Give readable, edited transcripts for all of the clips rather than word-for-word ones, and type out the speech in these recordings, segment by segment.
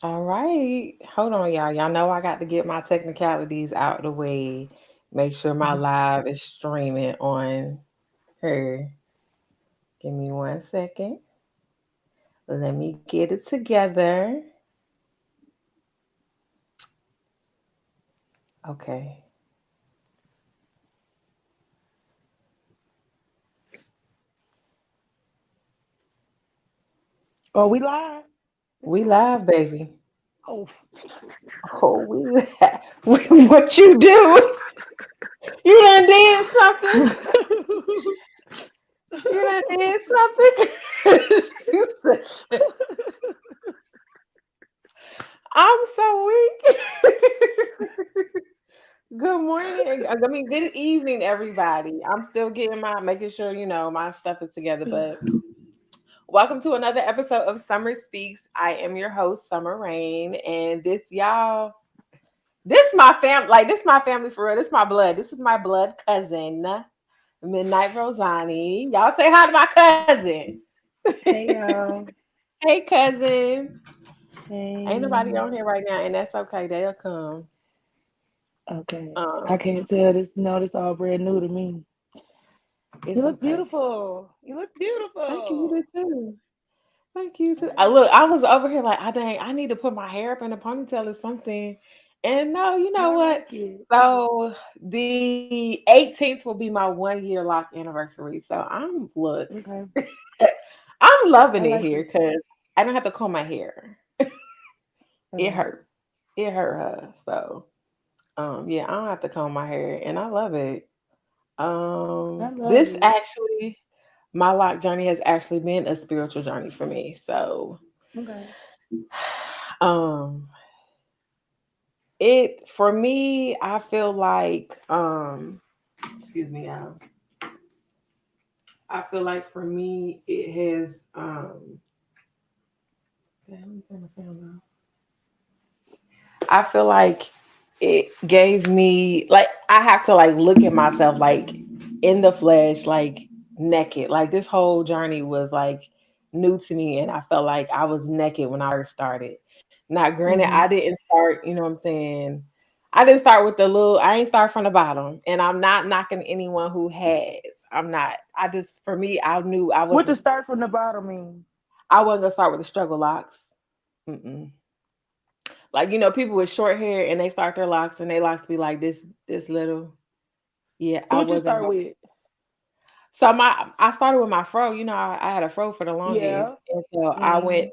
All right. Hold on, y'all. Y'all know I got to get my technicalities out the way. Make sure my live is streaming on her. Give me 1 second. Let me get it together. Okay. Oh, we live? It's We live. live, baby. Oh, Oh, we live. What you do? You done did something? You done did something? She said, I'm so weak. Good morning. I mean, good evening, everybody. I'm still getting making sure, my stuff is together. But welcome to another episode of Summer Speaks. I am your host, Summer Rain. And this my fam, like, this my family for real. This my blood. This is my blood cousin, Midnight Rosani. Y'all say hi to my cousin. hey y'all. Hey, cousin. Ain't nobody Hey. on here right now, and that's okay. They'll come. Okay. I Um, can't tell this. No, this all brand new to me. You it's look okay. beautiful. You look Thank you. You do beautiful. too. Thank you too. I Right. look. I was over here like, I dang. I need to put my hair up in a ponytail or something. And no, you know I what? like it. So the 18th will be my 1 year lock anniversary. So Okay. I'm loving I it like here it. because I don't have to comb my hair. It Okay. hurt. It hurt her. So yeah, I don't have to comb my hair, and I love it. I love This it. actually, my lock journey has actually been a spiritual journey for me. So, Okay. um, it for me, I feel like, excuse me, y'all. I feel like for me, it has, let me turn my sound off. I feel like it gave me like I have to like look at myself like in the flesh, like naked. Like this whole journey was like new to me, and I felt like I was naked when I first started. Now, granted, I Mhm. didn't start. You know what I'm saying? I didn't start with the little. I ain't start from the bottom, and I'm not knocking anyone who has. I'm not. I just for me, I knew I What to wasn't. start from the bottom mean? I wasn't gonna start with the struggle locks. Mm-mm. Like people with short hair and they start their locks and they locks be like this little. Yeah, So I what you wasn't start going. with? So I started with my fro. I had a fro for the longest, Yeah. and so Mhm.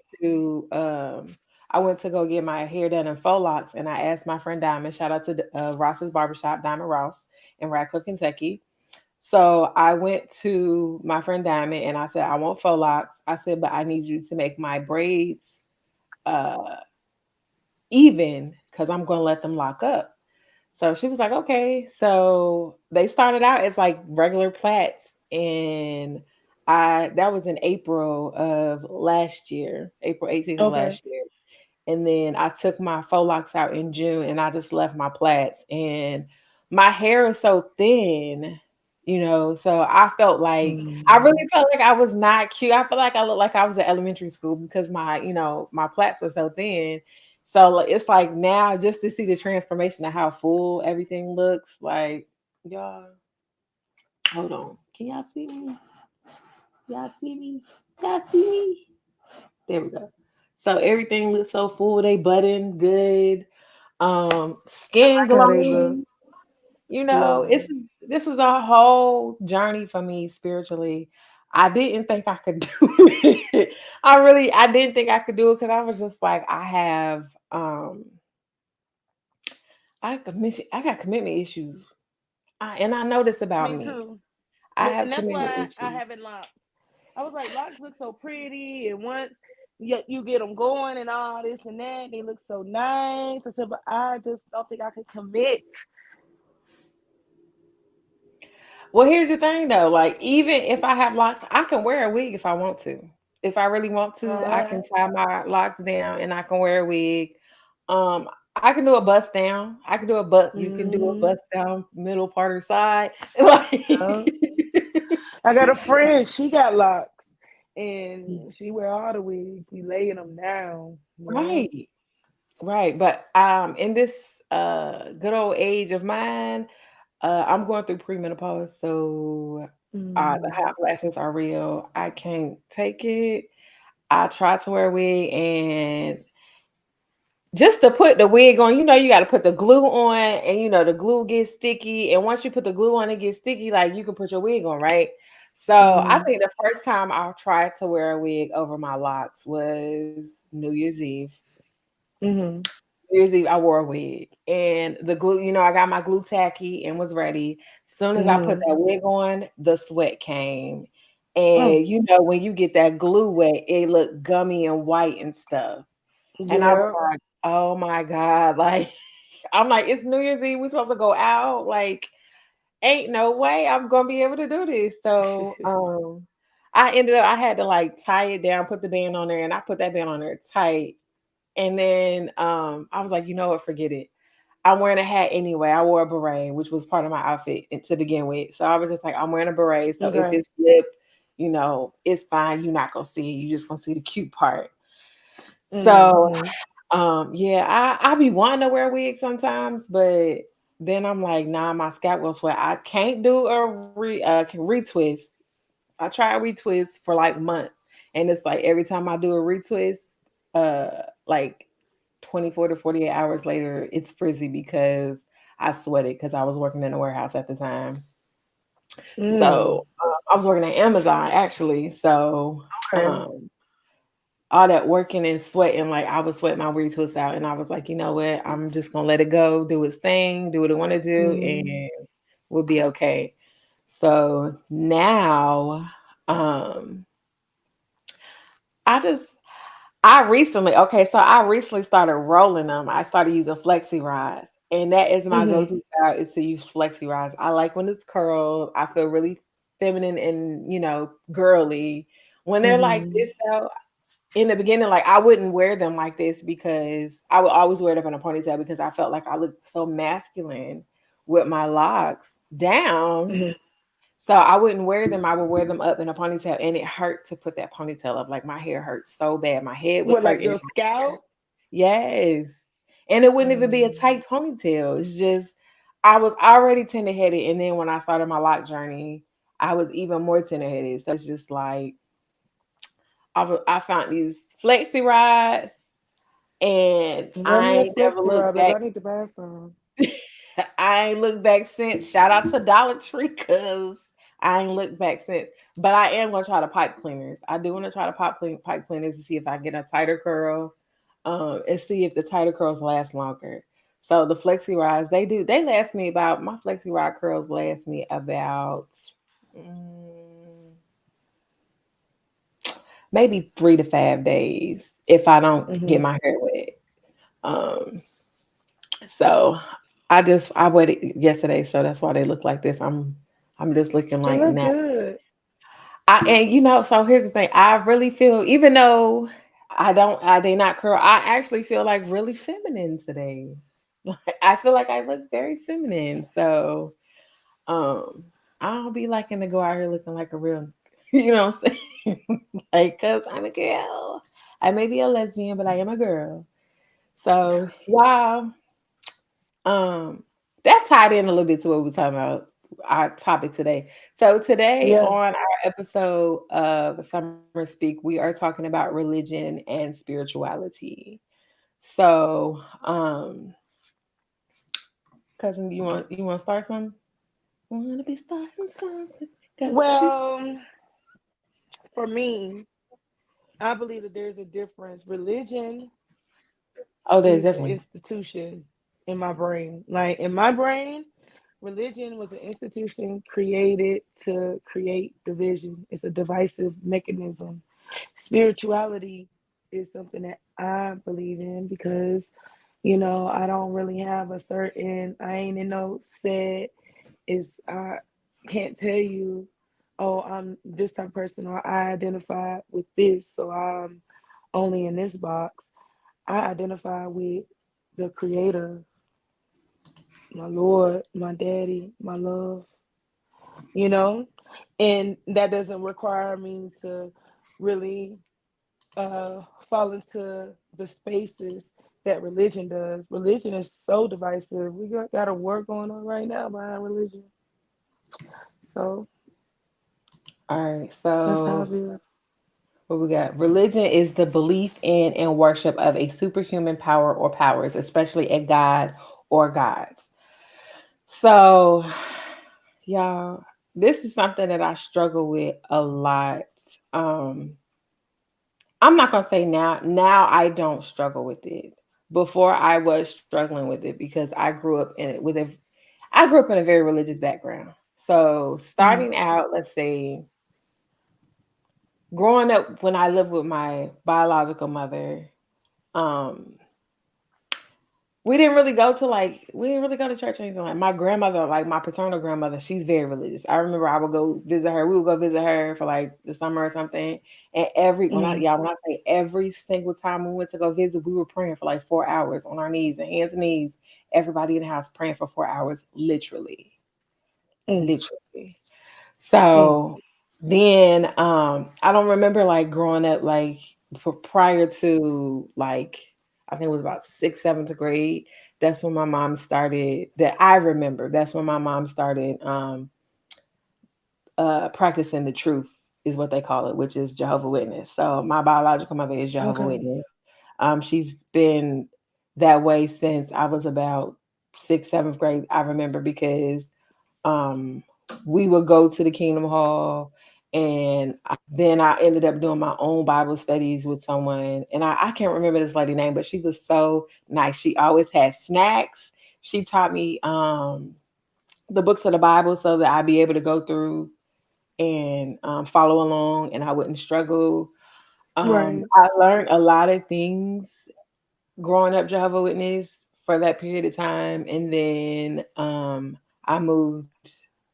I went to go get my hair done in faux locks, and I asked my friend Diamond. Shout out to Ross's Barbershop, Diamond Ross in Radcliffe, Kentucky. So I went to my friend Diamond and I said I want faux locks. I said, but I need you to make my braids uh even because I'm gonna let them lock up. So she was like, okay. So they started out as like regular plaits, and I that was in April of last year, April 18th of Okay. last year. And then I took my faux locks out in June, and I just left my plaits. And my hair is so thin, so I felt like I Mhm. really felt like I was not cute. I felt like I looked like I was in elementary school because my plaits are so thin. So like, it's like now just to see the transformation of how full everything looks, like y'all, hold on. Can y'all see me? Y'all see me? Y'all see me? There we go. So everything looks so full. They button good. I Skin like how they look. glowing. It's Glowing. this is a whole journey for me spiritually. I didn't think I could do it. I didn't think I could do it because I was just like I have I got commitment issues. And I know this about Me me. too. I And have that's commitment why I issues. haven't locks. I was like, locks look so pretty, and once you get them going and all this and that, they look so nice. I said, but I just don't think I could commit. Well, here's the thing though, like even if I have locks, I can wear a wig if I want to. If I really want to, I can Uh, tie my locks down and I can wear a wig. I can do a bust down. I can do a bust. You can do a mm, bust down middle part or side. Like yeah. I got a friend. She got locks, and she wear all the wigs. Be laying them down. Yeah. right. Right. But in this good old age of mine, I'm going through premenopause, so the Mm. hot flashes are real. I can't take it. I tried to wear a wig, and just to put the wig on, you got to put the glue on, and the glue gets sticky. And once you put the glue on, it gets sticky. Like you can put your wig on, right? So I Mm. think the first time I tried to wear a wig over my locks was New Year's Eve. Mhm. New Year's Eve, I wore a wig, and the glue. I got my glue tacky and was ready. Soon as I put Mhm. that wig on, the sweat came, Oh. and when you get that glue wet, it looked gummy and white and stuff. And I was Yeah. like, "Oh my God." Like, I'm like, "It's New Year's Eve. We supposed to go out. Like, ain't no way I'm gonna be able to do this." So, I had to like tie it down, put the band on there, and I put that band on there tight. And then I was like, you know what, forget it. I'm wearing a hat anyway. I wore a beret, which was part of my outfit to begin with. So I was just like, I'm wearing a beret. So if Okay. it's flipped, it's fine. You're not gonna see it. You just gonna see the cute part. So Mhm. yeah, I be wanting to wear a wig sometimes, but then I'm like, nah, my scalp will sweat. I can't do retwist. I try a retwist for like months, and it's like every time I do a retwist, like 24 to 48 hours later, it's frizzy because I sweated because I was working in a warehouse at the time. Mm. So I was working at Amazon actually. So Okay. um, all that working and sweating, like I was sweating my retwist out, and I was like, you know what? I'm just gonna let it go, do its thing, do what it want to do, Mm. and we'll be okay. So now, um, I just I recently started rolling them. I started using flexi rods, and that is my Mhm. go-to style is to use flexi rods. I like when it's curled. I feel really feminine and girly. When they're like Mhm. this though, in the beginning, like I wouldn't wear them like this because I would always wear it up in a ponytail because I felt like I looked so masculine with my locks down. Mhm. So I wouldn't wear them. I would wear them up in a ponytail, and it hurt to put that ponytail up. Like my hair hurt so bad. My head was What, like hurting. your scalp? Yes. And it wouldn't even be a Mm. tight ponytail. It's just I was already tender headed. And then when I started my lock journey, I was even more tender headed. So it's just like I found these flexi rides, and Run I me a ain't never flexi looked rod, baby. back. I need to buy some. I ain't looked back since. Shout out to Dollar Tree because I ain't looked back since. But I am gonna try the pipe cleaners. I do want to try the pipe cleaners to see if I get a tighter curl, and see if the tighter curls last longer. So the flexi rods, they last me about my flexi rod curls last me about mm, maybe 3 to 5 days if I don't get Mhm. my hair wet. Um, so I waited yesterday, so that's why they look like this. I'm just looking They like look now. good. So here's the thing. I really feel, even though I did not curl, I actually feel like really feminine today. Like I feel like I look very feminine. So um I'll be liking to go out here looking like a real, what I'm saying? Like, cause I'm a girl. I may be a lesbian, but I am a girl. So yeah, um, that tied in a little bit to what we were talking about, our topic today. So today Yeah. on our episode of Summer Speak, we are talking about religion and spirituality. So, cousin, you want to start something? Want to be starting something? Got to be. Well, for me, I believe that there's a difference. Religion Oh, there's is an definitely. institution in my brain. Like in my brain, religion was an institution created to create division. It's a divisive mechanism. Spirituality is something that I believe in because, I don't really have a certain, I ain't in no set, I can't tell you, oh, I'm this type of person or I identify with this, so I'm only in this box. I identify with the creator, my Lord, my daddy, my love, you know? And that doesn't require me to really fall into the spaces that religion does. Religion is so divisive. We got a war going on right now behind religion. So All right. that's how I So feel. what we got? Religion is the belief in and worship of a superhuman power or powers, especially a god or gods. So, y'all, this is something that I struggle with a lot. Um, I'm not gonna say now. Now I don't struggle with it. Before I was struggling with it because I grew up in it with a. I grew up in a very religious background. So Mm. starting out, let's say, growing up when I lived with my biological mother, um, we didn't really go to church or anything. Like my grandmother, like my paternal grandmother, she's very religious. I remember I would go visit her. We would go visit her for like the summer or something. And Mm. when I say every single time we went to go visit, we were praying for like 4 hours on our knees and hands and knees. Everybody in the house praying for 4 hours, literally, Mm. literally. Mm. So then I don't remember like growing up like for prior to like I think it was about sixth, seventh grade. That's when my mom started that I remember. That's when my mom started practicing the truth is what they call it, which is Jehovah Witness. So my biological mother is Jehovah Okay. Witness. She's been that way since I was about sixth, seventh grade. I remember because um, we would go to the Kingdom Hall, and then I ended up doing my own Bible studies with someone, and I can't remember this lady name, but she was so nice. She always had snacks. She taught me the books of the Bible so that I'd be able to go through and follow along, and I wouldn't struggle. Right. I learned a lot of things growing up Jehovah Witness for that period of time, and then I moved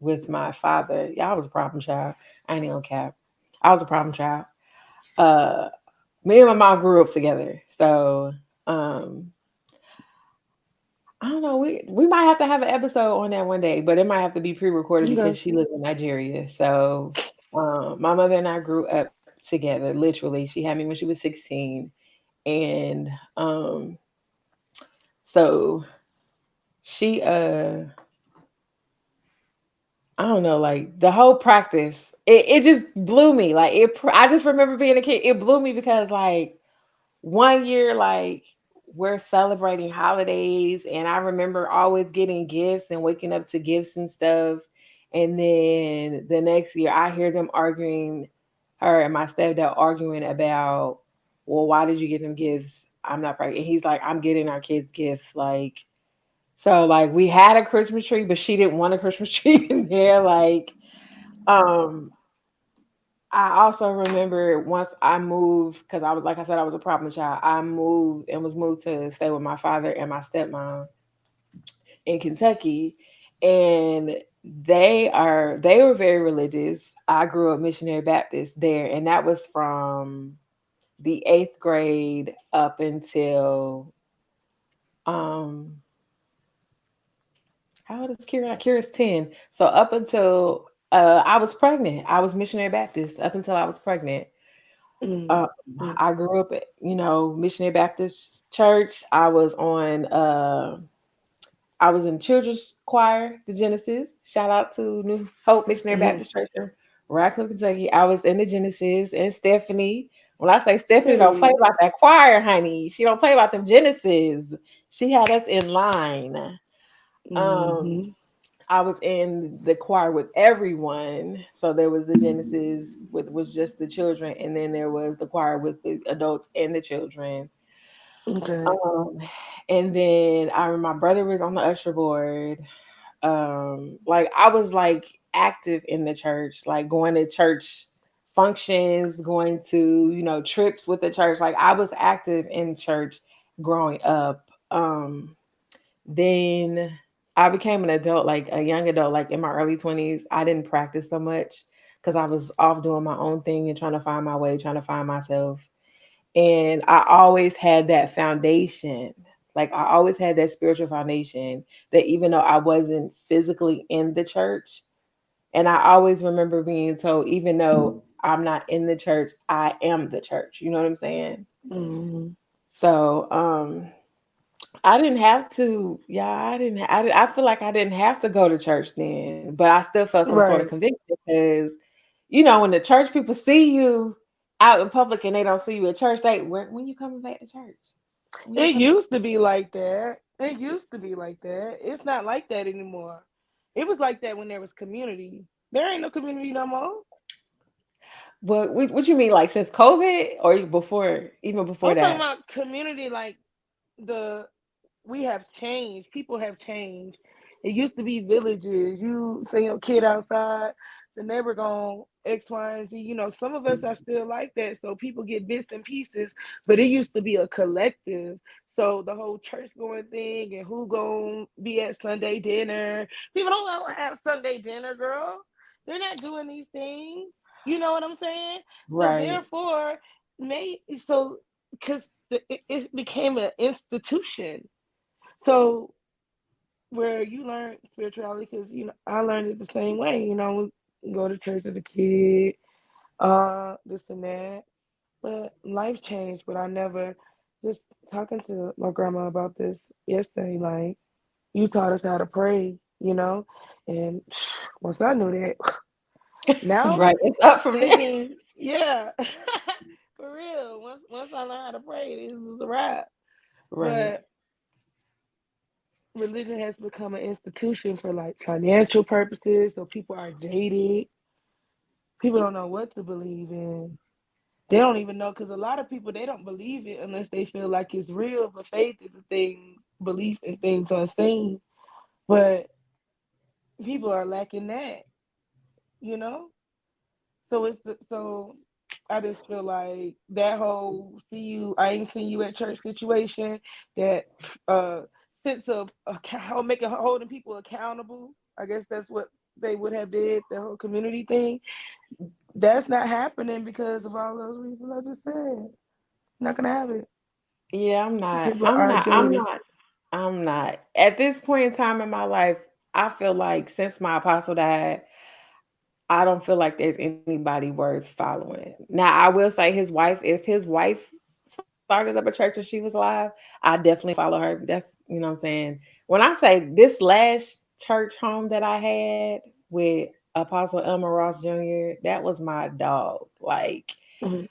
with my father. Yeah, I was a problem child. I ain't even gonna cap. I was a problem child. Uh, Me and my mom grew up together, so um, I don't know. We might have to have an episode on that one day, but it might have to be pre-recorded because Okay. she lives in Nigeria. So my mother and I grew up together. Literally, she had me when she was 16, and so she I don't know, like the whole practice, it just blew me. Like I just remember being a kid. It blew me because like one year, like we're celebrating holidays, and I remember always getting gifts and waking up to gifts and stuff. And then the next year, I hear them arguing, her and my stepdad arguing about, well, why did you get them gifts? I'm not pregnant. And he's like, I'm getting our kids gifts, like so like we had a Christmas tree, but she didn't want a Christmas tree in there. Um I also remember once I moved because I was like I said, I was a problem child. I moved and was moved to stay with my father and my stepmom in Kentucky. And they were very religious. I grew up missionary Baptist there, and that was from the eighth grade up until um how old is Kira? Kira's 10. So up until I was pregnant. I was missionary Baptist up until I was pregnant. Mm. Um, Mm. I grew up at, missionary Baptist church. I was in children's choir, the Genesis. Shout out to New Hope Missionary Mm-hmm. Baptist Church in Radcliffe, Kentucky. I was in the Genesis and Stephanie. When I say Stephanie don't play Period. about that choir, honey, she don't play about them Genesis. She had us in line. Um, Mm-hmm. I was in the choir with everyone. So there was the Genesis with was just the children, and then there was the choir with the adults and the children. Okay. Um, and then I remember my brother was on the usher board. Like I was like active in the church, like going to church functions, going to trips with the church. Like I was active in church growing up. Then I became an adult, like a young adult, like in my early 20s. I didn't practice so much because I was off doing my own thing and trying to find my way, trying to find myself. And I always had that foundation. Like I always had that spiritual foundation that even though I wasn't physically in the church, and I always remember being told, even though I'm not in the church, I am the church. You know what I'm saying? Mm-hmm. So, I didn't have to. Yeah, I didn't. I feel like I didn't have to go to church then, but I still felt some sort of Right. conviction because, when the church people see you out in public and they don't see you at church, when you coming back to church? When you It coming? used to be like that. It used to be like that. It's not like that anymore. It was like that when there was community. There ain't no community no more. What you mean, like since COVID or before, even before I'm talking that? about community like the we have changed. People have changed. It used to be villages. You send your kid outside, the neighbor going X, Y, and Z. Some of us are still like that. So people get bits and pieces, but it used to be a collective. So the whole church going thing and who gonna be at Sunday dinner. People don't want to have Sunday dinner, girl. They're not doing these things. You know what I'm saying? So Right. therefore, may so because it became an institution. So where you learn spirituality, because I learned it the same way. Go to church as a kid, this and that. But life changed. But I never just talking to my grandma about this yesterday. Like you taught us how to pray, and once I knew that, now Right. It's up from there. thinking, yeah, for real. Once I learned how to pray, this was a wrap. Right. But religion has become an institution for like financial purposes, so people are jaded. People don't know what to believe in. They don't even know because a lot of people they don't believe it unless they feel like it's real. But faith is a thing, belief in things unseen. But people are lacking that, you know. So I just feel like that whole I ain't seen you at church situation, that uh sense of making holding people accountable. I guess that's what they would have did, the whole community thing. That's not happening because of all those reasons I just said. Not gonna have it. Yeah, I'm not. People I'm are not. I'm jaded. not. I'm not. At this point in time in my life, I feel like since my apostle died, I don't feel like there's anybody worth following. Now, I will say if his wife started up a church and she was alive, I definitely follow her. That's, what I'm saying. When I say this last church home that I had with Apostle Elmer Ross Jr., that was my dog. Like, Mhm.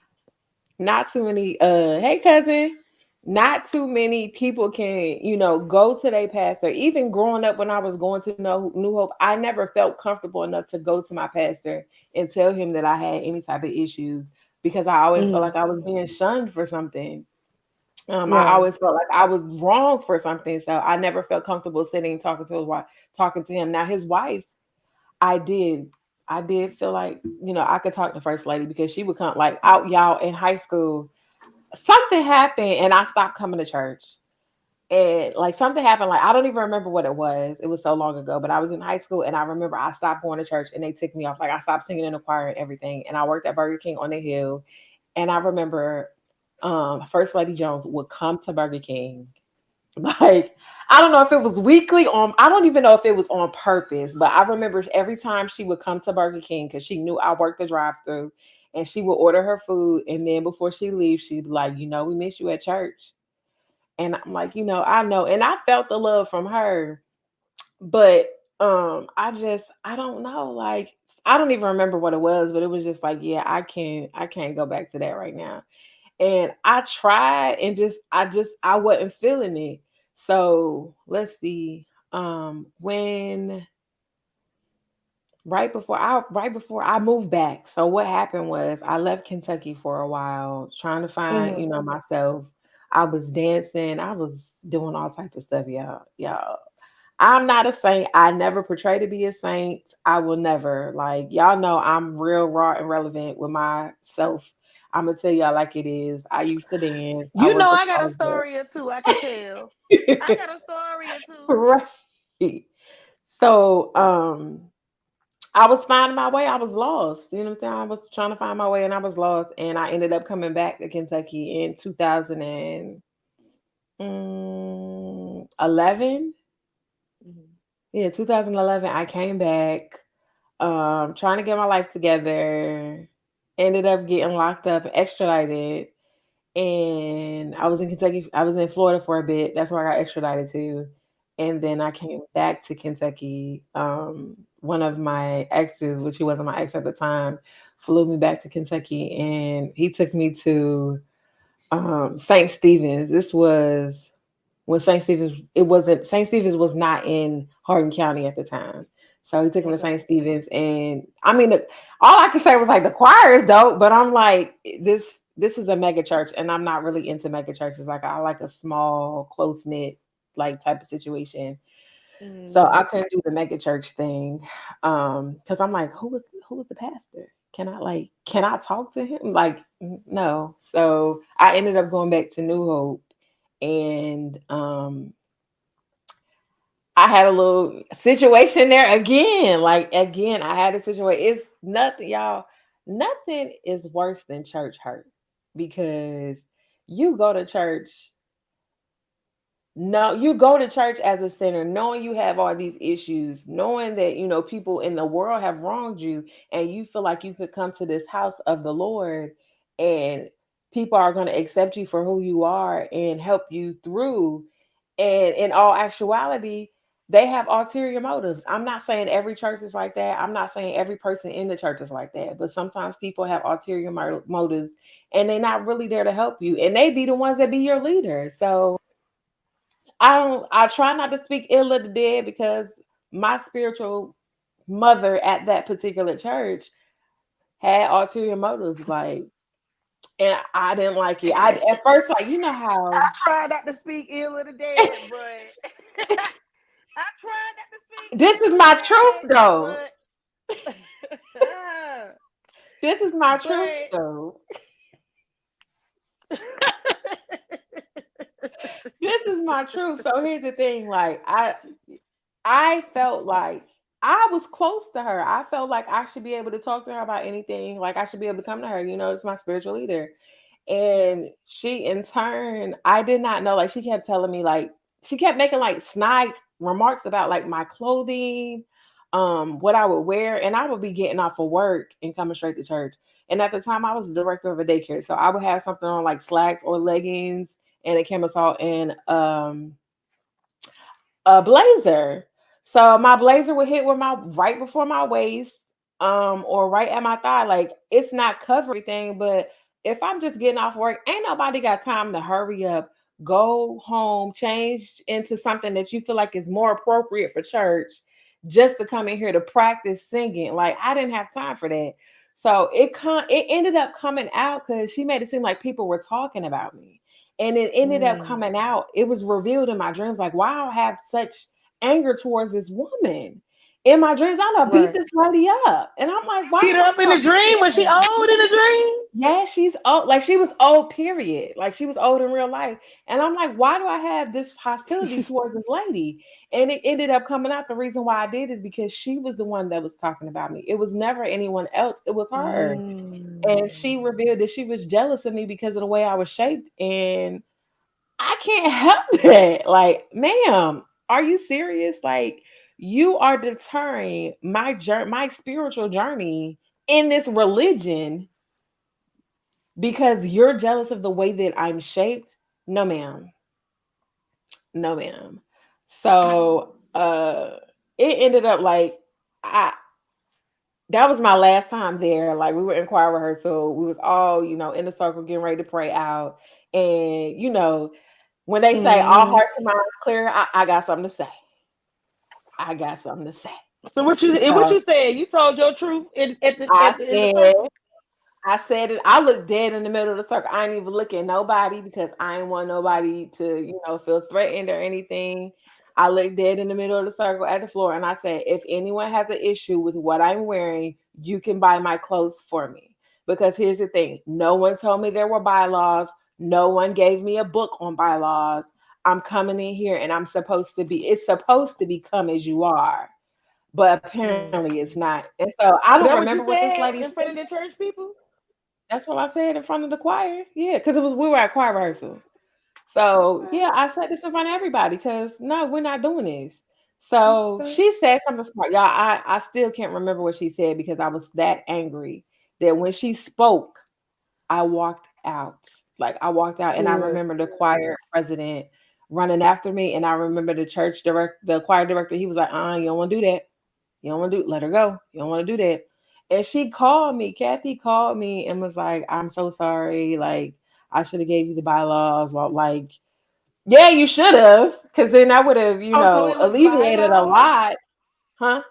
not too many hey cousin, not too many people can, go to their pastor. Even growing up when I was going to New Hope, I never felt comfortable enough to go to my pastor and tell him that I had any type of issues because I always felt Mhm. like I was being shunned for something. I Right. always felt like I was wrong for something, so I never felt comfortable sitting and talking to his wife, talking to him. Now his wife, I did. I did feel like, I could talk to First Lady because she would come like out y'all in high school. Something happened and I stopped coming to church. And like something happened, like I don't even remember what it was. It was so long ago, but I was in high school and I remember I stopped going to church and they took me off. Like I stopped singing in the choir and everything. And I worked at Burger King on the hill. And I remember First Lady Jones would come to Burger King. Like, I don't know if it was weekly on, I don't even know if it was on purpose, but I remember every time she would come to Burger King because she knew I worked the drive through and she would order her food. And then before she leaves, she'd be like, we miss you at church. And I'm like, I know. And I felt the love from her. But I don't know. Like, I don't even remember what it was, but it was just like, yeah, I can't go back to that right now. And I tried and I wasn't feeling it. So let's see. When right before I moved back. So what happened was I left Kentucky for a while, trying to find, Mhm. myself. I was dancing, I was doing all type of stuff, y'all. Y'all. I'm not a saint. I never portray to be a saint. I will never. Like, y'all know I'm real raw and relevant with myself. I'm gonna tell y'all like it is. I used to dance. I You know was a I got a poser. story or two I can tell. I got a story or two. Right. So, I was finding my way. I was lost. You know what I'm saying? I was trying to find my way and I was lost. And I ended up coming back to Kentucky in 2011. Mhm. Yeah, 2011. I came back, trying to get my life together. Ended up getting locked up, extradited. and I was in Kentucky. I was in Florida for a bit. That's where I got extradited to, and then I came back to Kentucky. One of my exes, which he wasn't my ex at the time, flew me back to Kentucky, and he took me to St. Stephen's. This was when St. Stephen's. It wasn't St. Stephen's was not in Hardin County at the time. So he took me to Okay. St. Stephen's, and I mean, all I could say was like the choir is dope, but I'm like this is a mega church, and I'm not really into mega churches. Like I like a small, close knit like type of situation. So I Mm. couldn't do the mega church thing, because I'm like, who was the pastor? Can I talk to him? Like, no. So I ended up going back to New Hope, and I had a little situation there again. Like again, I had a situation. It's nothing, y'all. Nothing is worse than church hurt, because you go to church. No, you go to church as a sinner, knowing you have all these issues, knowing that people in the world have wronged you, and you feel like you could come to this house of the Lord, and people are going to accept you for who you are and help you through. And in all actuality, they have ulterior motives. I'm not saying every church is like that. I'm not saying every person in the church is like that. But sometimes people have ulterior motives, and they're not really there to help you. And they be the ones that be your leader. So I try not to speak ill of the dead, because my spiritual mother at that particular church had ulterior motives, like, and I didn't like it. I at first, like, how I try not to speak ill of the dead, but I try not to speak this is ill my truth though. of the dead, This is my truth but though. but This is my truth. So here's the thing, like I felt like I was close to her. I felt like I should be able to talk to her about anything. Like I should be able to come to her. It's my spiritual leader. yeah. And she, in turn, I did not know. Like she kept telling me, like she kept making like snide remarks about like my clothing, what I would wear, and I would be getting off of work and coming straight to church. And at the time, I was the director of a daycare, so I would have something on like slacks or leggings and a camisole and a blazer. So my blazer would hit with my right before my waist, or right at my thigh. Like it's not covering everything, but if I'm just getting off work, ain't nobody got time to hurry up, go home, change into something that you feel like is more appropriate for church, just to come in here to practice singing. Like I didn't have time for that. So it ended up coming out because she made it seem like people were talking about me. And it ended up Mm, coming out. It was revealed in my dreams, like, why I have such anger towards this woman. In my dreams, I done beat right. this lady up. And I'm like, why Beat her up in am I the dream. Was she so old in the dream? yeah, she's old. Like she was old, period. Like she was old in real life. And I'm like, why do I have this hostility towards this lady? And it ended up coming out. The reason why I did is because she was the one that was talking about me. It was never anyone else. It was her. And she Mm, revealed that she was jealous of me because of the way I was shaped. And I can't help it. Like, ma'am, are you serious? Like, you are deterring my journey, my spiritual journey in this religion, because you're jealous of the way that I'm shaped. No, ma'am. No, ma'am. So, it ended up like I that was my last time there. Like we were in choir rehearsal. We was all, in a circle getting ready to pray out. And, when they say all mm. hearts and minds clear, I got something to say. I got something to say. So what So you said? You told your truth I in the said, circle. I said it. I looked dead in the middle of the circle. I ain't even look at nobody because I ain't want nobody to, feel threatened or anything. I looked dead in the middle of the circle at the floor, and I said, if anyone has an issue with what I'm wearing, you can buy my clothes for me. Because here's the thing, no one told me there were bylaws. No one gave me a book on bylaws. I'm coming in here and it's supposed to be come as you are. But apparently it's Mm. not. And so I don't That remember what you what this lady said said. in front of the church people? That's what I said in front of the choir. Yeah, because we were at choir rehearsal. So Okay. yeah, I said this in front of everybody because no, we're not doing this. So Okay. she said something smart. Y'all, I still can't remember what she said because I was that angry that when she spoke, I walked out. Like I walked out and I Good. remember the choir president running after me, and I remember the choir director, he was like, you don't want to do that. You don't want to do let her go. You don't want to do that. And she called me, Kathy called me and was like, I'm so sorry. Like, I should have gave you the bylaws. Well, like, yeah, you should have, because then I would have, Oh, so it was alleviated a bylaws? lot. Huh?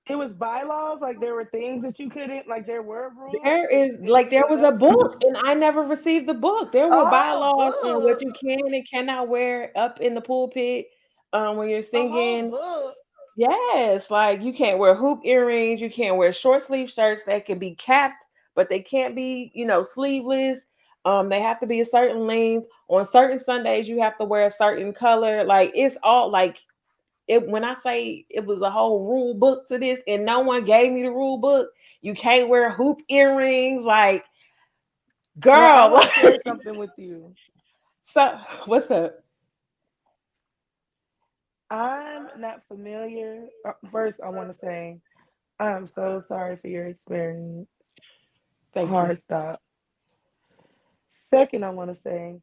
It was bylaws? Like there were things that you couldn't, like there were rules and you There didn't was a know? book and I never received the book. There were Oh, bylaws on what book. you can and cannot wear up in the pulpit when you're A whole singing. book. Yes, like you can't wear hoop earrings, you can't wear short sleeve shirts that can be capped, but they can't be, sleeveless. They have to be a certain length. On certain Sundays, you have to wear a certain color. Like it's all like it when I say it was a whole rule book to this, and no one gave me the rule book. You can't wear hoop earrings, like Well, I girl. want to share Like, something with you. so what's up? I'm not familiar. First, I want to say I'm so sorry for your experience. Thank you. Hard stop. Second, I want to say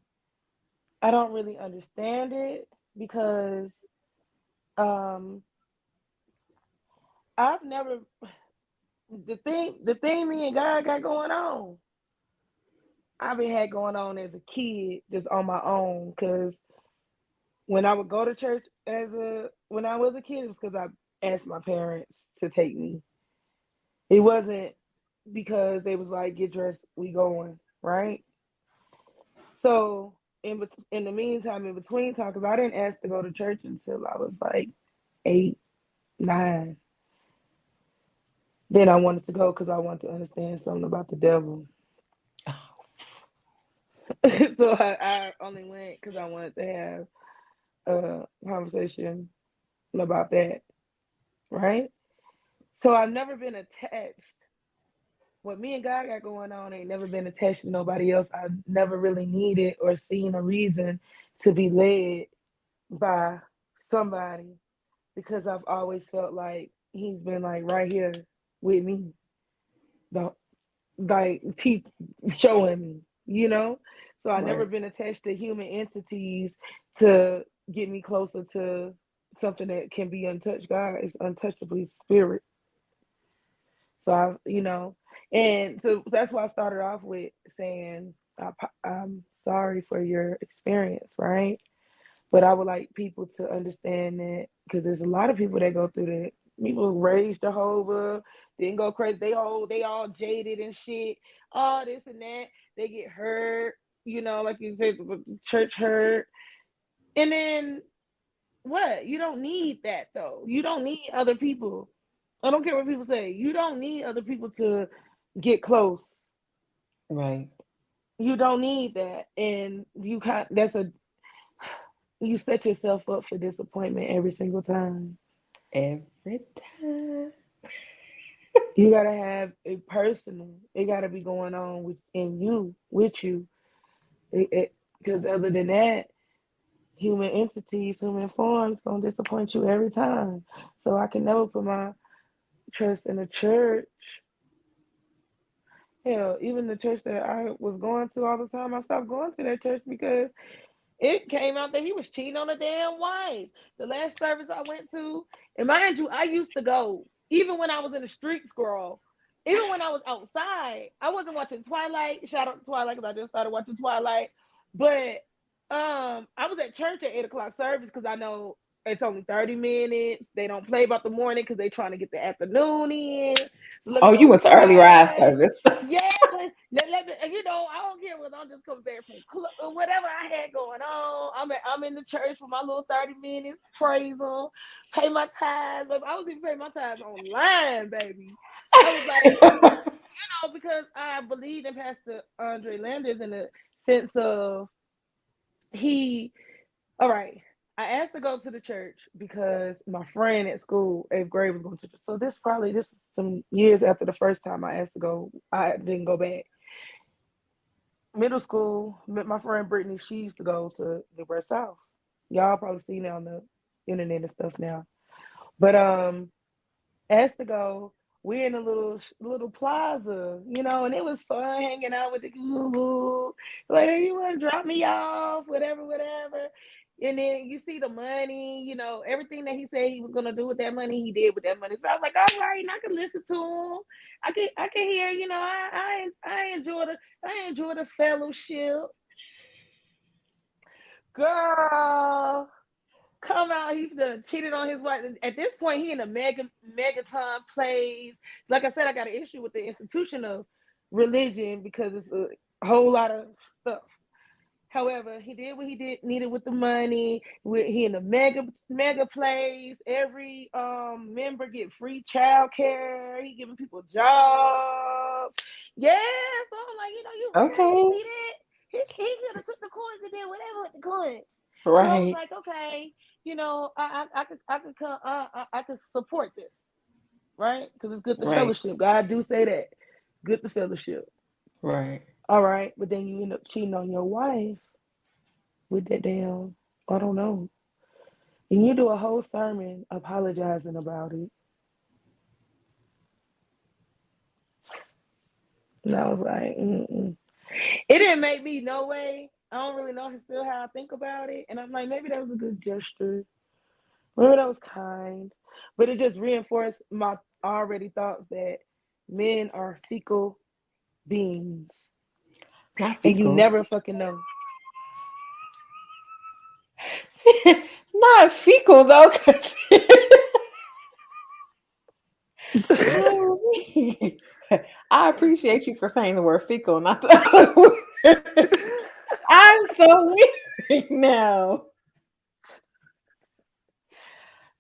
I don't really understand it because um, I've never the thing me and God got going on. I've been had going on as a kid, just on my own. Because when I would go to church when I was a kid, it was because I asked my parents to take me. It wasn't because they was like, get dressed, we going, right? So in the meantime, in between time, because I didn't ask to go to church until I was like 8, 9. Then I wanted to go because I wanted to understand something about the devil. So I only went because I wanted to have a conversation about that, right? So I've never been attached. What me and God got going on ain't never been attached to nobody else. I've never really needed or seen a reason to be led by somebody because I've always felt like he's been like right here with me, the like teach showing me, you know. So I never Right. been attached to human entities to get me closer to something that can be untouched. God is untouchably spirit. So and so that's why I started off with saying I'm sorry for your experience, right? But I would like people to understand that because there's a lot of people that go through that. People raised Jehovah, didn't go crazy. They all jaded and shit. All this and that. They get hurt, like you said, church hurt. And then what? You don't need that though. You don't need other people. I don't care what people say. You don't need other people to get close. Right. You don't need that. And you set yourself up for disappointment every single time. Every time. You gotta have a personal. It gotta be going on with you. Because other than that, human entities, human forms, gonna disappoint you every time. So I can never put my trust in the church. Hell, even the church that I was going to all the time, I stopped going to that church because it came out that he was cheating on a damn wife. The last service I went to, and mind you, I used to go even when I was in the street scroll. Even when I was outside, I wasn't watching Twilight. Shout out to Twilight because I just started watching Twilight. But I was at church at 8 o'clock service because I know it's only 30 minutes. They don't play about the morning because they trying to get the afternoon in. So let Oh, me you go went to early ride pray. service. Yeah, let me, I don't care whether I'm just coming back from whatever I had going on. I'm in the church for my little 30 minutes, praise them, pay my tithes. But I was even paying my tithes online, baby. I was like, because I believed in Pastor Andre Landers in the sense of he. All right, I asked to go to the church because my friend at school, 8th grade, was going to church. So this is some years after the first time I asked to go. I didn't go back. Middle school, met my friend Brittany. She used to go to the West South. Y'all probably seen it on the internet and stuff now. But asked to go. we're in a little plaza, and it was fun hanging out with the Google. Like, hey, you want to drop me off, whatever, whatever. And then you see the money, everything that he said he was gonna do with that money, he did with that money. So I was like, all right, and I can listen to him. I can hear, I enjoy the fellowship, girl. Come out, he's done cheated on his wife. At this point, he in a megaton plays. Like I said, I got an issue with the institution of religion because it's a whole lot of stuff. However, he did what he needed with the money. He in the mega plays. Every member get free child care. He giving people jobs. Yeah, so I'm like, you really Okay. see that? He could have took the coins and did whatever with the coins. So I was Right. like, okay, I could support this, right? Because it's good to Right. fellowship. God do say that, good to fellowship. Right. All right, but then you end up cheating on your wife with that damn, I don't know, and you do a whole sermon apologizing about it. And I was like, mm-mm. It didn't make me no way. I don't really know still how I think about it, and I'm like, maybe that was a good gesture. Maybe that was kind, but it just reinforced my already thoughts that men are fecal beings, Not and you fecal. never fucking know. Not fecal though, 'cause I appreciate you for saying the word fecal, not the other word. I'm so weak now.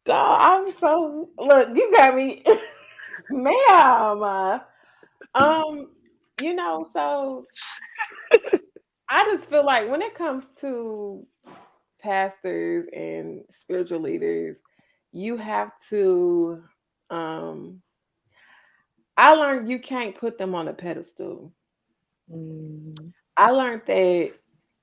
Dawg, I'm so look, you got me, ma'am. Um, so I just feel like when it comes to pastors and spiritual leaders, you have to um I learned you can't put them on a pedestal. Mm, I learned that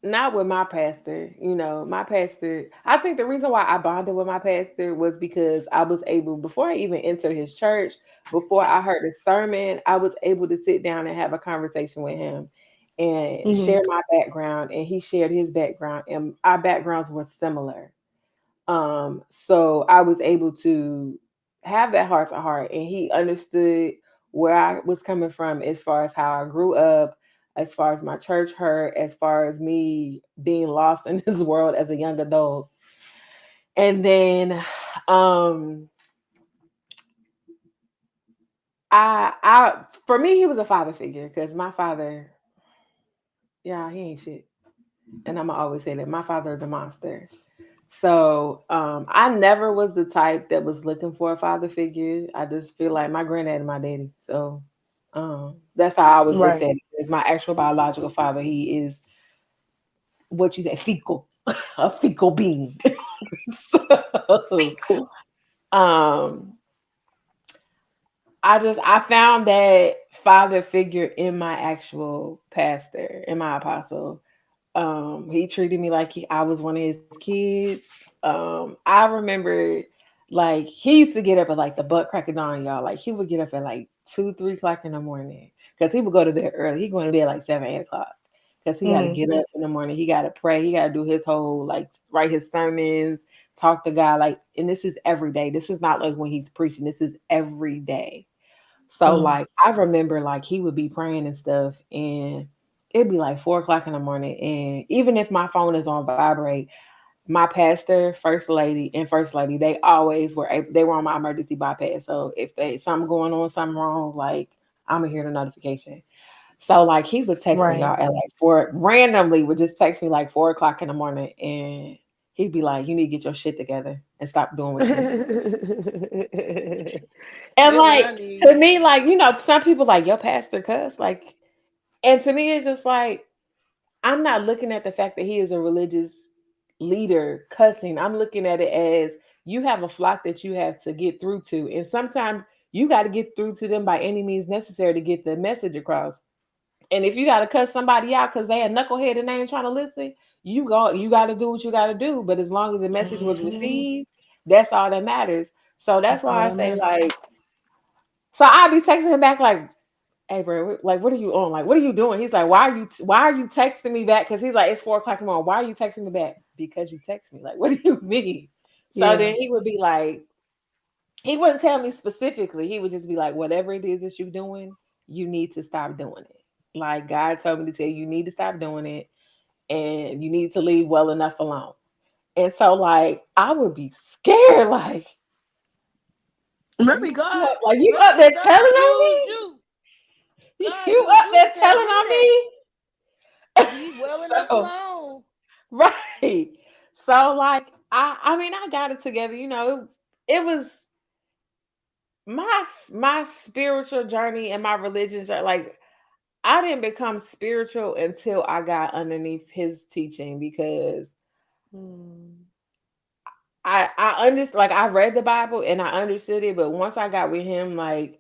not with my pastor, my pastor. I think the reason why I bonded with my pastor was because I was able, before I even entered his church, before I heard a sermon, I was able to sit down and have a conversation with him and mhm, share my background, and he shared his background, and our backgrounds were similar. So I was able to have that heart to heart, and he understood where I was coming from as far as how I grew up, as far as my church hurt, as far as me being lost in this world as a young adult. And then I for me he was a father figure because my father, yeah, he ain't shit. And I'm gonna always say that my father is a monster. So I never was the type that was looking for a father figure. I just feel like my granddad and my daddy. So that's how I always looked right. at it. As my actual biological father, he is what you say, fecal, a fecal being. So Fecal. um, I found that father figure in my actual pastor, in my apostle. He treated me like I was one of his kids. I remember like he used to get up at like the butt crack of dawn, y'all. Like he would get up at like 2, 3 o'clock in the morning because he would go to bed early. He going to bed like 7, 8 o'clock because he got to Mm, get up in the morning. He got to pray. He got to do his whole like write his sermons, talk to God. Like, and this is every day. This is not like when he's preaching. This is every day. So mm, like I remember like he would be praying and stuff, and it'd be like 4 o'clock in the morning. And even if my phone is on vibrate, my pastor, first lady, they always they were on my emergency bypass. So if they something going on, something wrong, like I'm gonna hear the notification. So like he would text me right. y'all at like 4 randomly would just text me like 4 o'clock in the morning, and he'd be like, "You need to get your shit together and stop doing what you." And That's what like I to need. me, like some people like your pastor cuss like, and to me it's just like I'm not looking at the fact that he is a religious leader cussing. I'm looking at it as you have a flock that you have to get through to, and sometimes you got to get through to them by any means necessary to get the message across. And if you got to cuss somebody out because they a knucklehead and they ain't trying to listen, you got to do what you got to do. But as long as the message was Mhm. received, that's all that matters. So that's That's all why I that say matters. like So I'd be texting him back like, "Hey, bro, like, what are you on? Like, what are you doing?" He's like, "Why are you texting me back?" Because he's like, "It's 4 o'clock in the morning. Why are you texting me back?" Because you text me. Like, what do you mean? So Yeah. then he would be like, he wouldn't tell me specifically. He would just be like, "Whatever it is that you're doing, you need to stop doing it. Like God told me to tell you, you need to stop doing it, and you need to leave well enough alone." And so, like, I would be scared, like, Maybe God, you up maybe there telling God on used me? you. God You used up you to there tell telling me on that. me? Leave well enough So alone. right. So like I mean I got it together, it was my spiritual journey and my religion journey. Like I didn't become spiritual until I got underneath his teaching because Hmm. I understood, like I read the Bible and I understood it, but once I got with him, like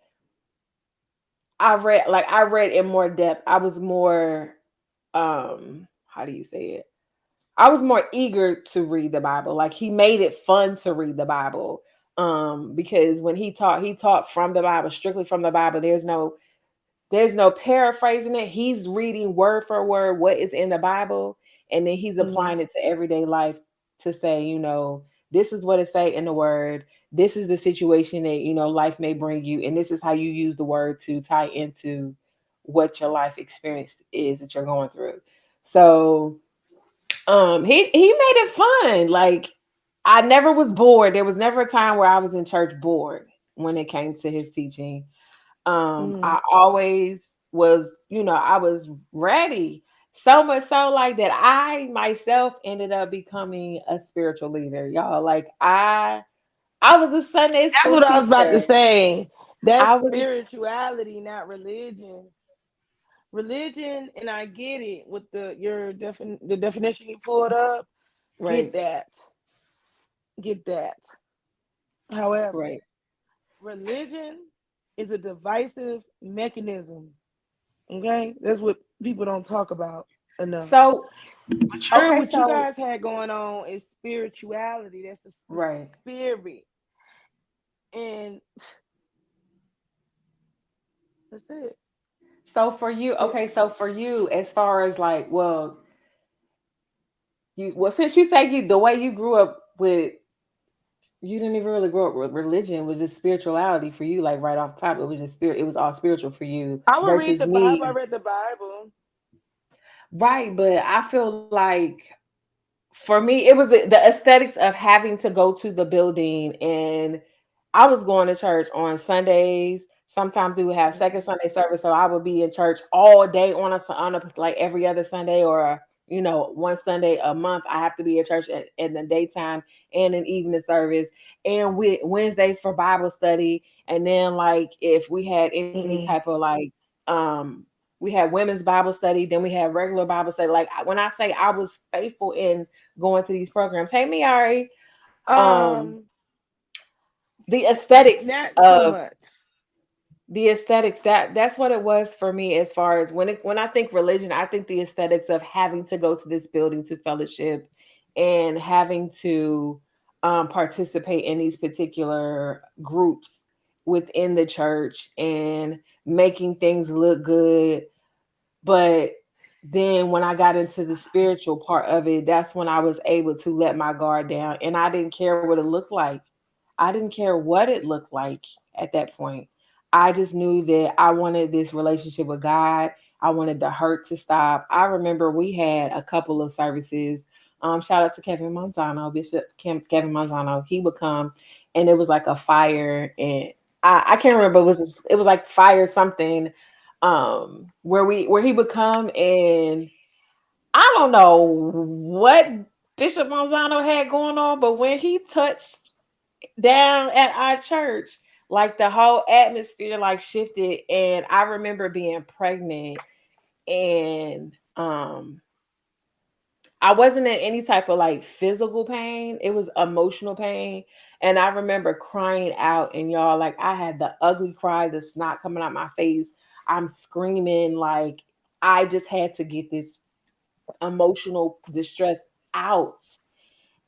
I read in more depth. I was more how do you say it? I was more eager to read the Bible. Like he made it fun to read the Bible. Because when he taught from the Bible, strictly from the Bible. There's no paraphrasing it. He's reading word for word what is in the Bible, and then he's Hmm. applying it to everyday life to say, this is what it say in the word. This is the situation that life may bring you, and this is how you use the word to tie into what your life experience is that you're going through. So he made it fun. Like I never was bored. There was never a time where I was in church bored when it came to his teaching. Hmm. I always was, I was ready. So much so like that I myself ended up becoming a spiritual leader, y'all. Like I was a Sunday That's school what I was about to teacher. say. That's I was spirituality, not religion. Religion, and I get it with the definition you pulled up. Get right, that. Get that. However, right. religion is a divisive mechanism. Okay? That's what people don't talk about enough. So Sure, okay, what you so guys had going on is spirituality. That's the right. spirit. And that's it. So for you, okay, so for you, as far as like, since you say the way you grew up with, you didn't even really grow up with religion, it was just spirituality for you, like right off the top, it was just spirit, it was all spiritual for you I would read versus the Bible. I me. read the Bible. Right, but I feel like for me, it was the aesthetics of having to go to the building, and I was going to church on Sundays. Sometimes we would have second Mhm. Sunday service, so I would be in church all day on a like every other Sunday, or one Sunday a month. I have to be at church in the daytime and an evening service, and with Wednesdays for Bible study, and then like if we had any type of Mm-mm. like um we had women's Bible study, then we had regular Bible study. Like when I say I was faithful in going to these programs. Hey, Miari. Um, The aesthetics not too of much. the aesthetics that's what it was for me. As far as when I think religion, I think the aesthetics of having to go to this building to fellowship and having to participate in these particular groups within the church and making things look good. But then when I got into the spiritual part of it, that's when I was able to let my guard down, and I didn't care what it looked like. I didn't care what it looked like at that point. I just knew that I wanted this relationship with God. I wanted the hurt to stop. I remember we had a couple of services. Shout out to Kevin Manzano, Bishop Kevin Manzano. He would come, and it was like a fire, and I can't remember. It was like fire something, where he would come, and I don't know what Bishop Manzano had going on, but when he touched down at our church, like the whole atmosphere like shifted, and I remember being pregnant, and I wasn't in any type of like physical pain. It was emotional pain. And I remember crying out, and y'all, like I had the ugly cry, the snot coming out my face. I'm screaming, like I just had to get this emotional distress out.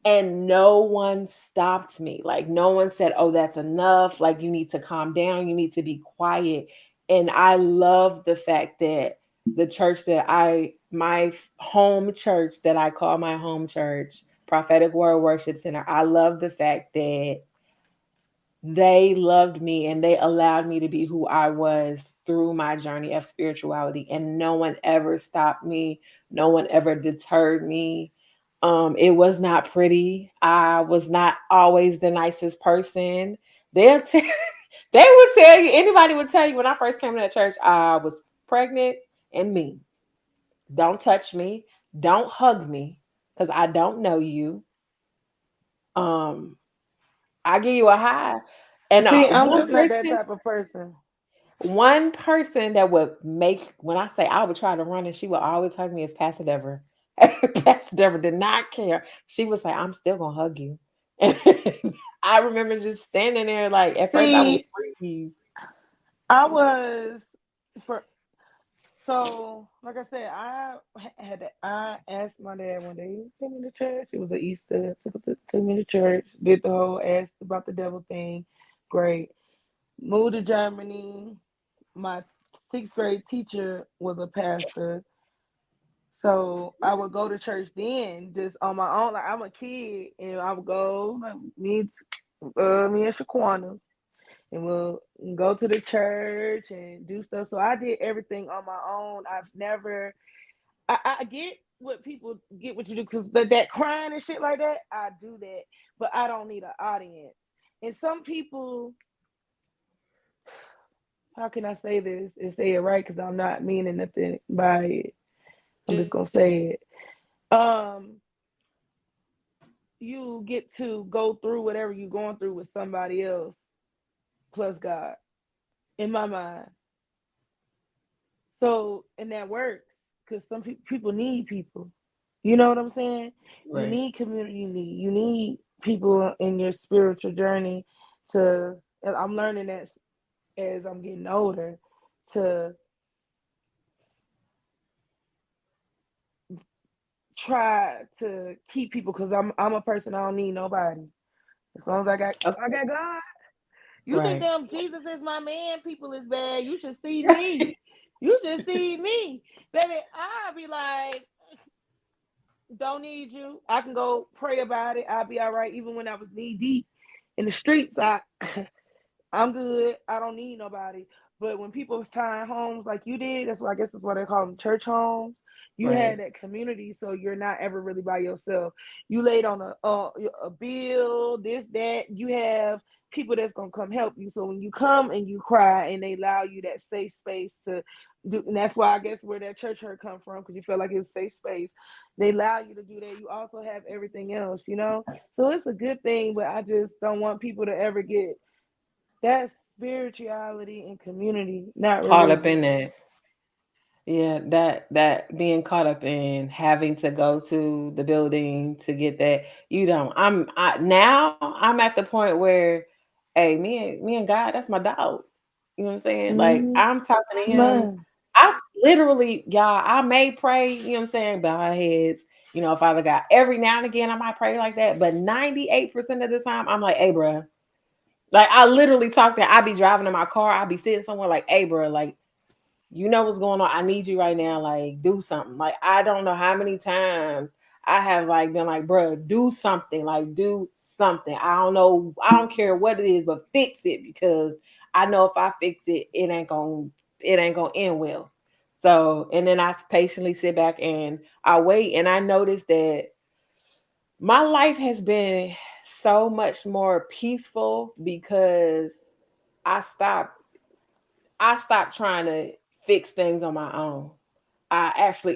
and no one stopped me. Like no one said, "Oh, that's enough. Like you need to calm down. You need to be quiet." And I love the fact that the church that my home church that I call my home church, Prophetic Word Worship Center, I love the fact that they loved me and they allowed me to be who I was through my journey of spirituality, and no one ever stopped me. No one ever deterred me. It was not pretty. I was not always the nicest person. They'll tell, they would tell you, anybody would tell you when I first came to that church, I was pregnant and mean. Don't touch me. Don't hug me because I don't know you. Um, I give you a high. And See, I'm one just not that person type of person. One person that would make, when I say I would try to run and she would always hug me, is Pastor Deborah. Pastor Deborah did not care. She would say, "I'm still gonna hug you." And I remember just standing there like at first I would See, freeze. I was for so like I said, I asked my dad one day, take me to church. It was an Easter, took me to church, did the whole asked about the devil thing. Great. Moved to Germany. My sixth grade teacher was a pastor. So I would go to church then, just on my own. Like I'm a kid, and I would go like, me and Shaquana, and we'll go to the church and do stuff. So I did everything on my own. I've never. I get what people get what you do because that crying and shit like that. I do that, but I don't need an audience. And some people, how can I say this and say it right? Because I'm not meaning nothing by it. I'm just gonna say it. You get to go through whatever you're going through with somebody else plus God, in my mind. So, and that works because some people need people. You know what I'm saying? You Right. need community. You need people in your spiritual journey to. And I'm learning that as I'm getting older to try to keep people because I'm a person I don't need nobody. As long as I Okay. got God. You think Right. them Jesus is my man people is bad. You should see me. You should see me. Baby, I'll be like, don't need you. I can go pray about it. I'll be all right. Even when I was knee deep in the streets, I'm good. I don't need nobody. But when people find homes like you did, that's what I guess is what they call them, church homes. You had Right. that community, so you're not ever really by yourself. You laid on a bill, this that. You have people that's gonna come help you. So when you come and you cry, and they allow you that safe space to do, and that's why I guess where that church hurt come from, because you felt like it's safe space. They allow you to do that. You also have everything else, you know. So it's a good thing, but I just don't want people to ever get that's spirituality and community, not Caught up religion. in that. Yeah, that being caught up in having to go to the building to get that, you don't. Now I'm at the point where, hey, me and God, that's my dog. You know what I'm saying? Like Mm, I'm talking to him. man. I literally, y'all, I may pray, you know what I'm saying, bow our heads, Father God. Every now and again I might pray like that, but 98% of the time I'm like, hey, bruh. Like I literally talk to, I be driving in my car, I be sitting somewhere like, hey, bruh, like you know what's going on. I need you right now. Like, do something. Like, I don't know how many times I have like been like, bro, do something. Like, do something. I don't know. I don't care what it is, but fix it because I know if I fix it, it ain't gonna end well. So, and then I patiently sit back and I wait, and I notice that my life has been so much more peaceful because I stopped I stopped trying to fix things on my own.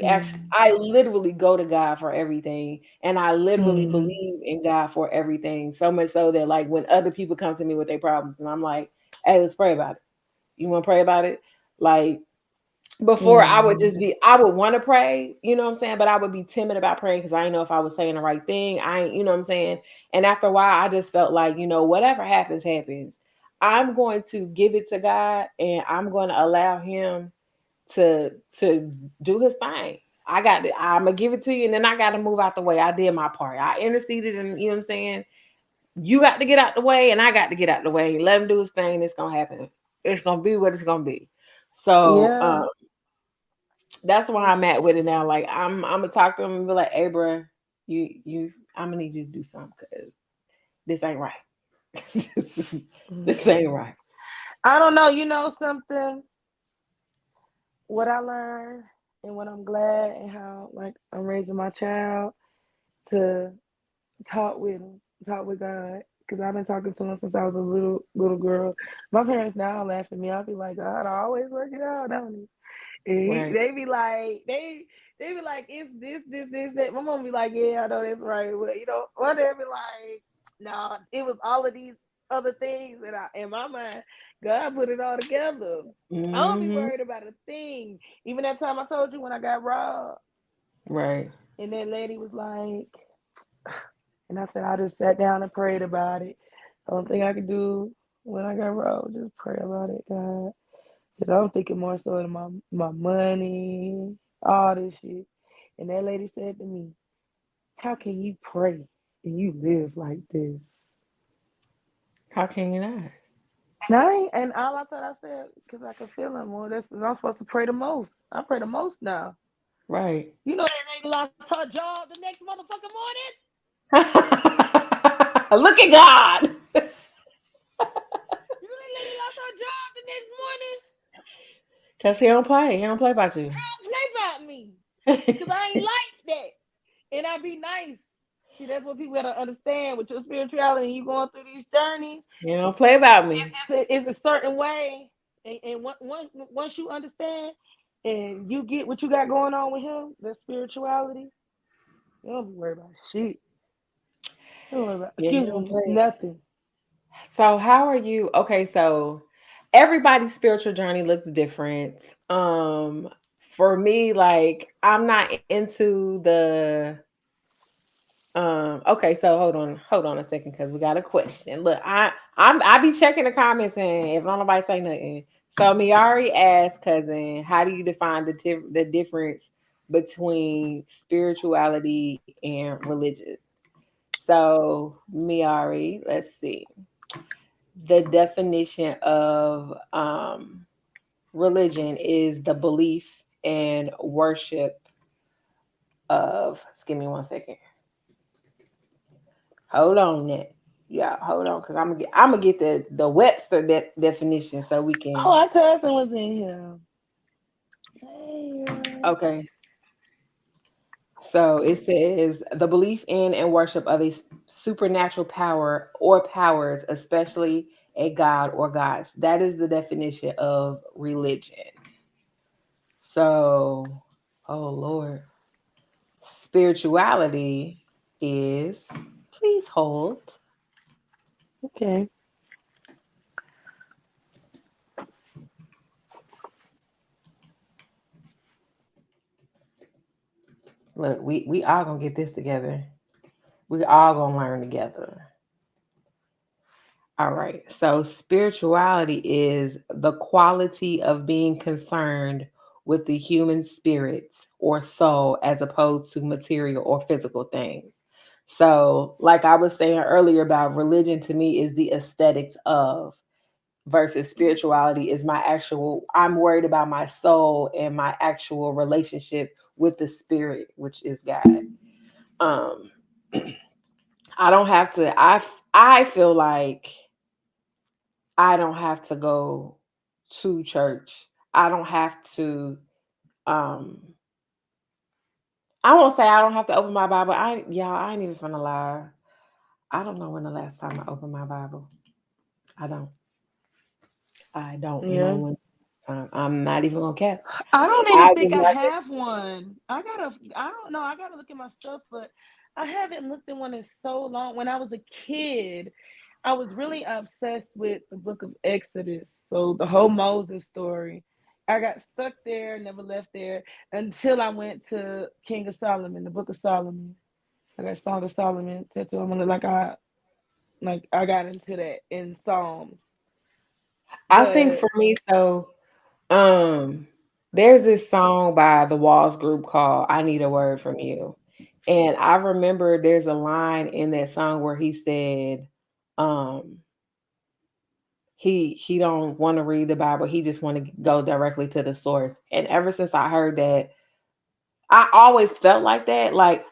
Mm, I literally go to God for everything, and I literally mm, believe in God for everything. So much so that like when other people come to me with their problems, and I'm like, "Hey, let's pray about it. You want to pray about it?" Like before, mm. I would want to pray, you know what I'm saying, but I would be timid about praying because I didn't know if I was saying the right thing. I, ain't- you know what I'm saying. And after a while, I just felt like, whatever happens, happens. I'm going to give it to God, and I'm going to allow Him to do his thing. I'm gonna give it to you, and then I got to move out the way. I did my part. I interceded, and you know what I'm saying. You got to get out the way, and I got to get out the way. Let him do his thing. It's gonna happen. It's gonna be what it's gonna be. So Yeah. that's where I'm at with it now. Like I'm gonna talk to him and be like, "Hey, bro, you, I'm gonna need you to do something because this ain't right. this, this ain't right." I don't know. You know something? What I learned and what I'm glad and how like I'm raising my child to talk with him, talk with God. Cause I've been talking to him since I was a little girl. My parents now laugh at me. I'll be like, God, I always work it out, don't he? Right. They be like, they be like, it's this, that. My mom be like, yeah, I know that's right. But you know, or they be like, no, it was all of these other things that in my mind, God put it all together. I don't be Hmm. worried about a thing. Even that time I told you when I got robbed, Right. and that lady was like, and I said I just sat down and prayed about it. The only thing I could do when I got robbed, just pray about it, God. Cause I'm thinking more so of my money, all this shit. And that lady said to me, "How can you pray and you live like this?" How can you not? And I ain't, and all I thought I said, cause I could feel him. Well, that's I'm supposed to pray the most. I pray the most now. Right. You know that lady lost her job the next motherfucking morning. Look at God. You know that lady lost her job the next morning. Cause he don't play. He don't play about you. Don't play about me, cause I ain't like that. And I be nice. See, that's what people gotta understand with your spirituality. You going through these journeys. He don't play about me. It's a certain way, and once you understand and you get what you got going on with him, the spirituality, you don't be worried about shit. You don't worry about Yeah, he excuse don't me play. nothing. So how are you? Okay, so everybody's spiritual journey looks different. For me, like I'm not into the okay, so hold on a second because we got a question. Look, I be checking the comments and if nobody say nothing. So Miari asked cousin, how do you define the difference between spirituality and religion? So Miari, let's see. The definition of religion is the belief and worship of. Just give me 1 second. Hold on, Net. Yeah, hold on, cause I'm gonna get the Webster definition so we Oh, can. our cousin was in here. Hey, Okay, so it says the belief in and worship of a supernatural power or powers, especially a god or gods. That is the definition of religion. So, oh Lord, spirituality is. Please hold. okay. Look, we all gonna get this together. We all gonna learn together. All right. So spirituality is the quality of being concerned with the human spirit or soul as opposed to material or physical things. So, like I was saying earlier about religion to me is the aesthetics of versus spirituality is my actual I'm worried about my soul and my actual relationship with the spirit, which is God. Um I don't have to I feel like I don't have to go to church. I don't have to um I won't say I don't have to open my Bible. I ain't even gonna lie. I don't know when the last time I opened my Bible. I don't. I don't know Yeah. when. I'm not even gonna cap. I don't even I think was I like, have one. I don't know. I gotta look at my stuff, but I haven't looked at one in so long. When I was a kid, I was really obsessed with the book of Exodus. So the whole Moses story. I got stuck there, never left there until I went to King of Solomon, the book of Solomon. I got Song of Solomon tattoo. I'm gonna like I got into that in Psalms. I think But for me, so um There's this song by the Walls Group called "I Need a Word from You," and I remember there's a line in that song where he said, um, he don't want to read the Bible. He just want to go directly to the source. And ever since I heard that, I always felt like that. Like,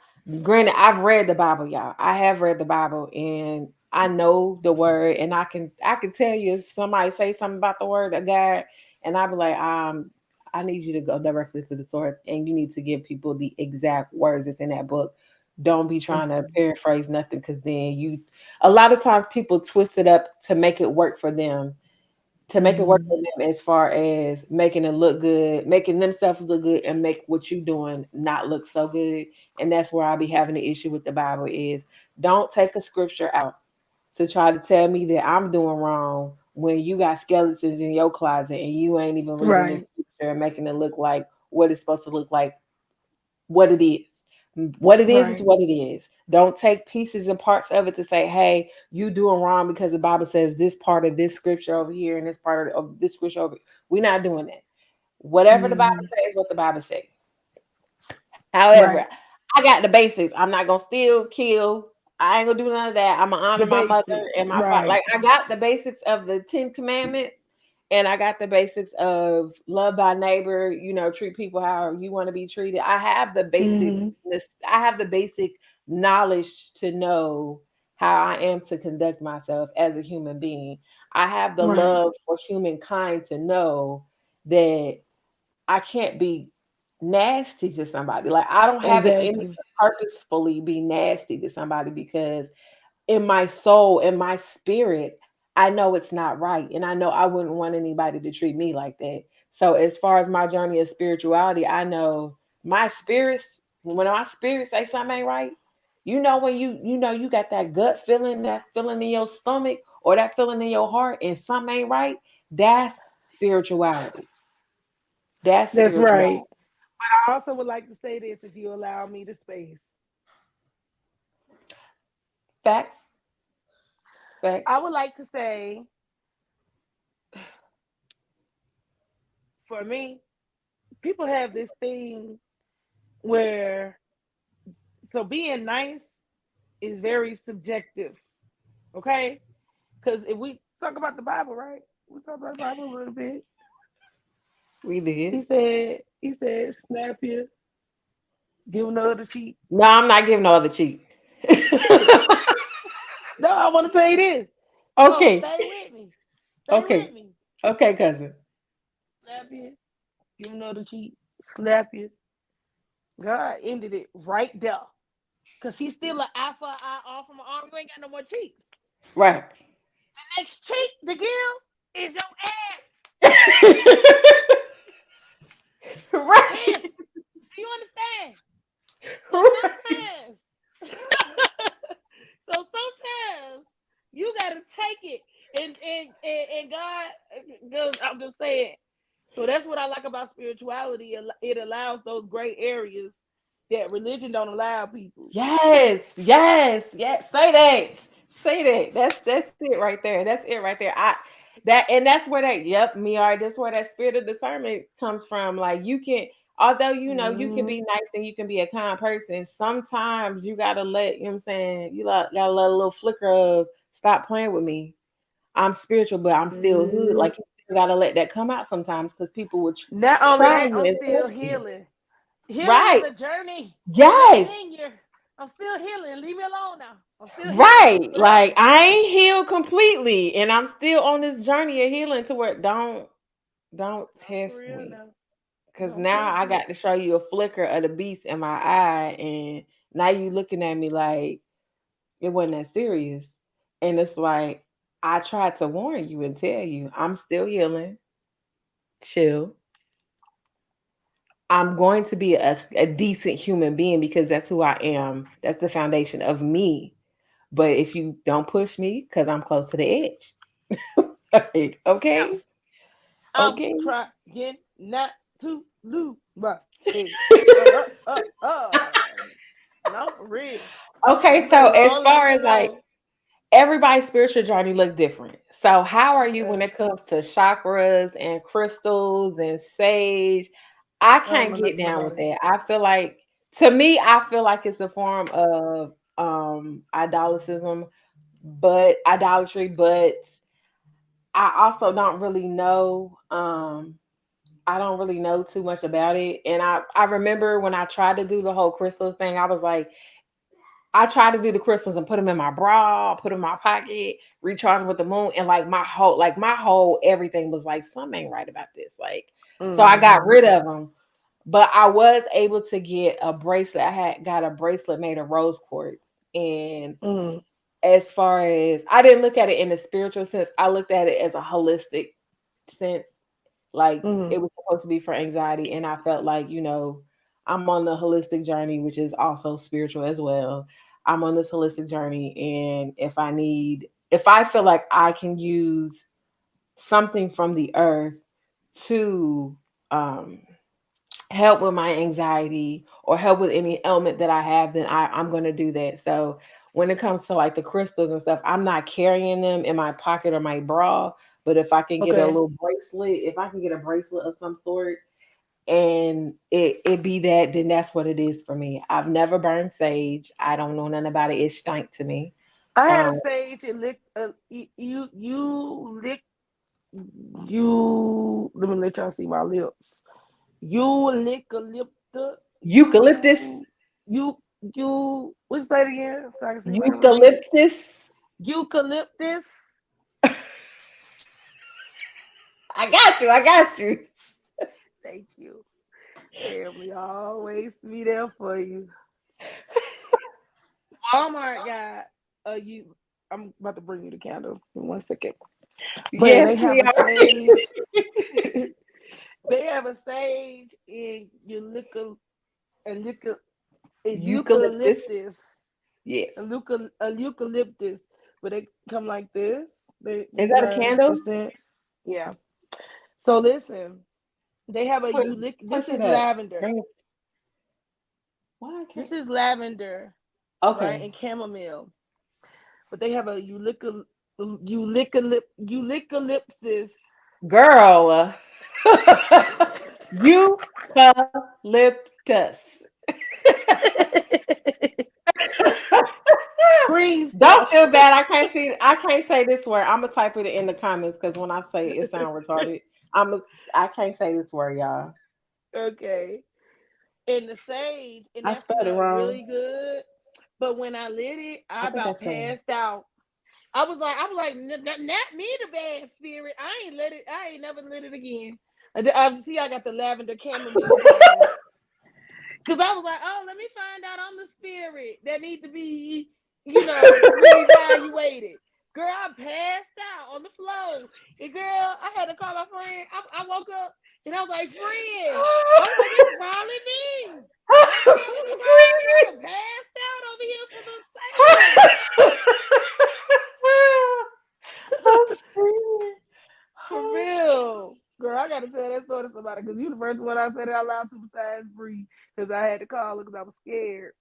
granted, I've read the Bible, y'all. I have read the Bible, and I know the word, and I can tell you if somebody say something about the word of God, and I be like, I need you to go directly to the source, and you need to give people the exact words that's in that book. Don't be trying to Mhm. paraphrase nothing, because then a lot of times people twist it up to make it work for them, Mhm. for them as far as making it look good, making themselves look good, and make what you doing not look so good. And that's where I'll be having the issue with the Bible is don't take a scripture out to try to tell me that I'm doing wrong when you got skeletons in your closet and you ain't even reading this Right. scripture and making it look like what it's supposed to look like, what it is. What it is Right. what it is. Don't take pieces and parts of it to say, hey, you doing wrong because the Bible says this part of this scripture over here and this part of this scripture over. We're not doing that. Whatever the Bible Mhm. says is what the Bible says. However, Right. I got the basics. I'm not gonna steal, kill. I ain't gonna do none of that. I'm gonna honor The my mother basics. and my father. Right. Like I got the basics of the Ten Commandments, and I got the basics of love thy neighbor. Treat people how you want to be treated. I have the basic. Mhm. I have the basic knowledge to know how I am to conduct myself as a human being. I have the Right. love for humankind to know that I can't be nasty to somebody. Like I don't have it in me Exactly. to purposefully be nasty to somebody because in my soul, in my spirit, I know it's not right. And I know I wouldn't want anybody to treat me like that. So as far as my journey of spirituality, I know my spirits, when my spirit say something ain't right, when you got that gut feeling, that feeling in your stomach or that feeling in your heart and something ain't right, that's spirituality. That's That's spirituality. right. I also would like to say this if you allow me the space. Facts. Facts. I would like to say, for me, people have this thing where, so being nice is very subjective, okay? Because if we talk about the Bible, right? We talk about the Bible a little bit. We did. He said, snap you, give another cheek. No, I'm not giving no other cheek. No, I want to tell you this. No, Okay. stay with me. Stay Okay. with me. Okay, cousin. Slap you, give another cheek, slap you. God ended it right there. Because he's still an eye for an eye, arm from an arm. You ain't got no more cheeks. Right. Next cheek to give is your ass. Right. Yes. Do you understand? So Right. sometimes, so sometimes you gotta take it, and God, I'm just saying. So that's what I like about spirituality. It allows those gray areas that religion don't allow people. Yes. Yes. Yes. Say that. Say that. That's it right there. That's it right there. That's where that me all right, that's where that spirit of discernment comes from. Like you can although you can Mm-hmm. be nice and you can be a kind person, sometimes you gotta let, you know what I'm saying, gotta let a little flicker of stop playing with me. I'm spiritual, but I'm still hood. Mm-hmm. Like you still gotta let that come out sometimes because people will Not only try that, I'm you and still test you. healing. Healing is Right. a journey. It ain't Yes. linear. I'm still healing. Leave me alone now. I'm still healing. Right. Go ahead. Like I ain't healed completely, and I'm still on this journey of healing to where don't No, for test real me. now. Cause Don't now test I me. got to show you a flicker of the beast in my eye, and now you looking at me like it wasn't that serious. And it's like I tried to warn you and tell you I'm still healing. Chill. I'm going to be a decent human being because that's who I am. That's the foundation of me. But if you don't push me, because I'm close to the edge. Like, okay, I'm okay. trying not to lose my head. Uh, uh, uh, uh. No, for real. Okay, You so better go as on, leave far me as like alone. everybody's spiritual journey look different. So how are you when Okay. it comes to chakras and crystals and sage? I I don't can't know get nothing down about with it. that. I feel like, to me, I feel like it's a form of idolatism, but idolatry, but I also don't really know. I don't really know too much about it. And I remember when I tried to do the whole crystals thing, I was like, I tried to do the crystals and put them in my bra, put them in my pocket, recharge them with the moon, and like my whole everything was like, something ain't right about this. Like, so I got Mm-hmm. rid of them. But I was able to get a bracelet. I had got a bracelet made of rose quartz. And Mm-hmm. as far as, I didn't look at it in a spiritual sense, I looked at it as a holistic sense. Like, Mm-hmm. it was supposed to be for anxiety. And I felt like, I'm on the holistic journey, which is also spiritual as well. I'm on this holistic journey. And if I feel like I can use something from the earth to um, help with my anxiety or help with any ailment that I have, then I'm going to do that. So when it comes to like the crystals and stuff, I'm not carrying them in my pocket or my bra. But if I can get a Okay. little bracelet, if I can get a bracelet of some sort, and it be that, then that's what it is for me. I've never burned sage. I don't know nothing about it. It stank to me. I had a Um, sage. It lick. You lick. You. Let me let y'all see my lips. You lick a lip. Eucalyptus, You. What's that again? So I can see if I can repeat it. eucalyptus. Eucalyptus. I got you. I got you. Thank you. Family always be there for you. Walmart got a you. I'm about to bring you the candle in 1 second. But Yes, they have we a are. sage. They have a sage in eucalyptus, Eucalyptus. eucalyptus, Yes. a eucalyptus. But they come like this. Is These that a are the candle? scents. Yeah. So listen, they have a Put This push it is up. lavender. Bring it. Why I This can't? is lavender, right, Okay. and chamomile. But they have a eucalyptus. Girl. Eucalyptus. Green Don't stuff. feel bad. I can't say this word. I'm gonna type it in the comments because when I say it sound retarded. I'm a, I can't say this word, y'all. Okay. And the sage, and I that spelled it smelled wrong. really good. But when I lit it, I I think about that's spelling. passed out. I was like, not me, the bad spirit. I ain't lit it. I ain't never lit it again. I see. I got the lavender chamomile candle. Cause I was like, oh, let me find out I'm the spirit that need to be, reevaluated. Girl, I passed out on the floor. And girl, I had to call my friend. I woke up and I was like, friend, I was like, it's probably me. My stuff is falling. I done passed out over here for the sage. I'm screaming. For Oh, real. Girl, I gotta tell that story to somebody because you the first one I said it out loud to besides Bree because I had to call her because I was scared.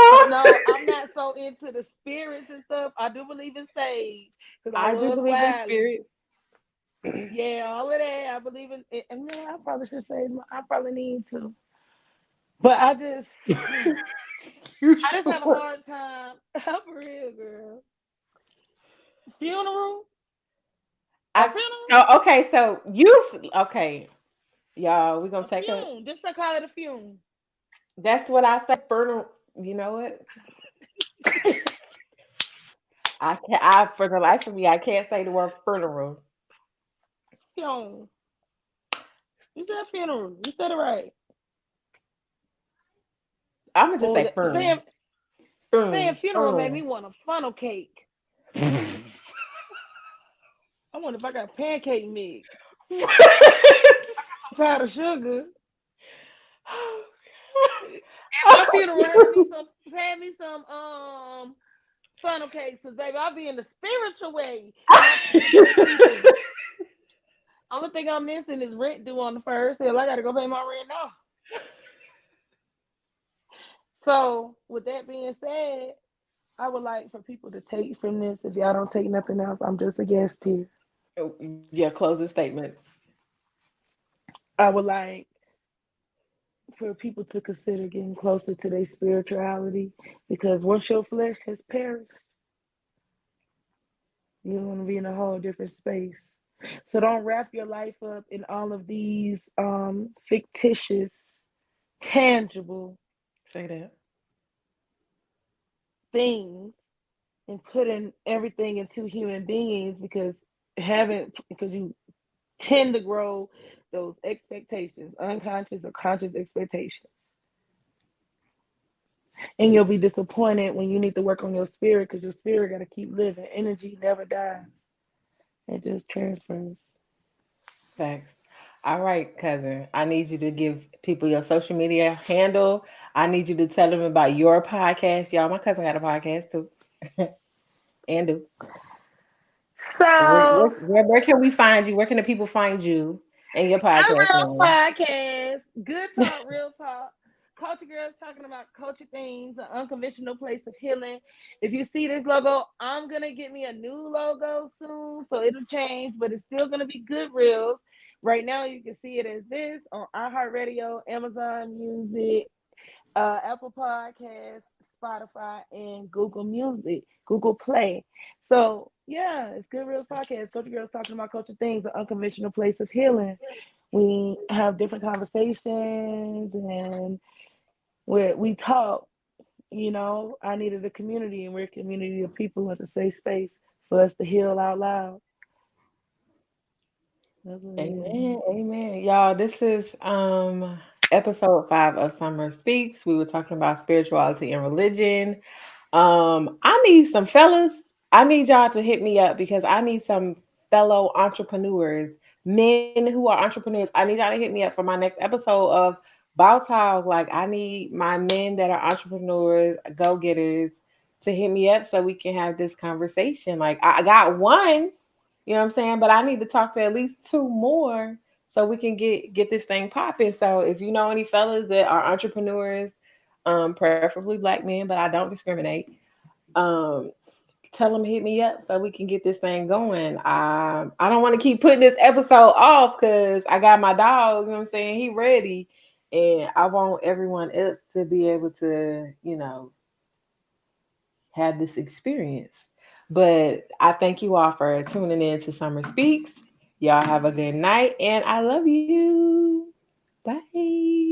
But no, I'm not so into the spirits and stuff. I do believe in sage because I I do was believe in wilding. spirit. Yeah, all of that. I believe in it. And man, I probably should say I probably need to. But You I just had a sure? hard time. For real, girl. Funeral? A I funeral? so okay. So okay, y'all. We gonna A take a. fume. Just to call it a fume. That's what I say. Fertile. You know what? I can't. For the life of me, I can't say the word funeral. Fume. You said funeral. You said it right. I'm gonna just Oh, say fern. saying Fern. funeral made me Fern. want a funnel cake. I wonder if I got pancake mix. Some powdered sugar. At my funeral, had me some funnel cakes, cause baby, I'll be in the spiritual way, and I feed the good people. Only thing I'm missing is rent due on the first. Hell, I gotta go pay my rent now. So, with that being said, I would like for people to take from this. If y'all don't take nothing else, I'm just a guest here. Yeah, closing statements. I would like for people to consider getting closer to their spirituality, because once your flesh has perished, you're going to be in a whole different space. So don't wrap your life up in all of these fictitious, tangible Say that. things and putting everything into human beings, because you tend to grow those expectations, unconscious or conscious expectations. And you'll be disappointed when you need to work on your spirit, because your spirit got to keep living. Energy never dies, it just transfers. Thanks. All right, cousin. I need you to give people your social media handle. I need you to tell them about your podcast. Y'all, my cousin got a podcast too. And do. So, Where can we find you? Where can the people find you and your podcast Unreal name? Podcast, Good Talk, Real Talk. Culture Girls talking about culture things, an unconventional place of healing. If you see this logo, I'm gonna get me a new logo soon, so it'll change, but it's still gonna be Good Reels. Right now, you can see it as this on iHeartRadio, Amazon Music, Apple Podcasts, Spotify, and Google Music, Google Play. So yeah, it's Good Reels Podcast. Culture Girls talking about culture things, an unconventional place of healing. We have different conversations and we talk. I needed a community, and we're a community of people with a safe space for us to heal out loud. That's what it is. Amen. Amen. Y'all, this is episode 5 of Summer Speaks. We were talking about spirituality and religion. I need some fellas. I need y'all to hit me up because I need some fellow entrepreneurs, men who are entrepreneurs. I need y'all to hit me up for my next episode of Bow Talk. Like, I need my men that are entrepreneurs, go getters, to hit me up so we can have this conversation. Like, I got one, you know what I'm saying, but I need to talk to at least two more so we can get this thing popping. So if you know any fellas that are entrepreneurs, preferably black men, but I don't discriminate. Um, Tell them to hit me up so we can get this thing going. I don't want to keep putting this episode off because I got my dog. You know what I'm saying? He ready, and I want everyone else to be able to, have this experience. But I thank you all for tuning in to Summer Speaks. Y'all have a good night, and I love you. Bye.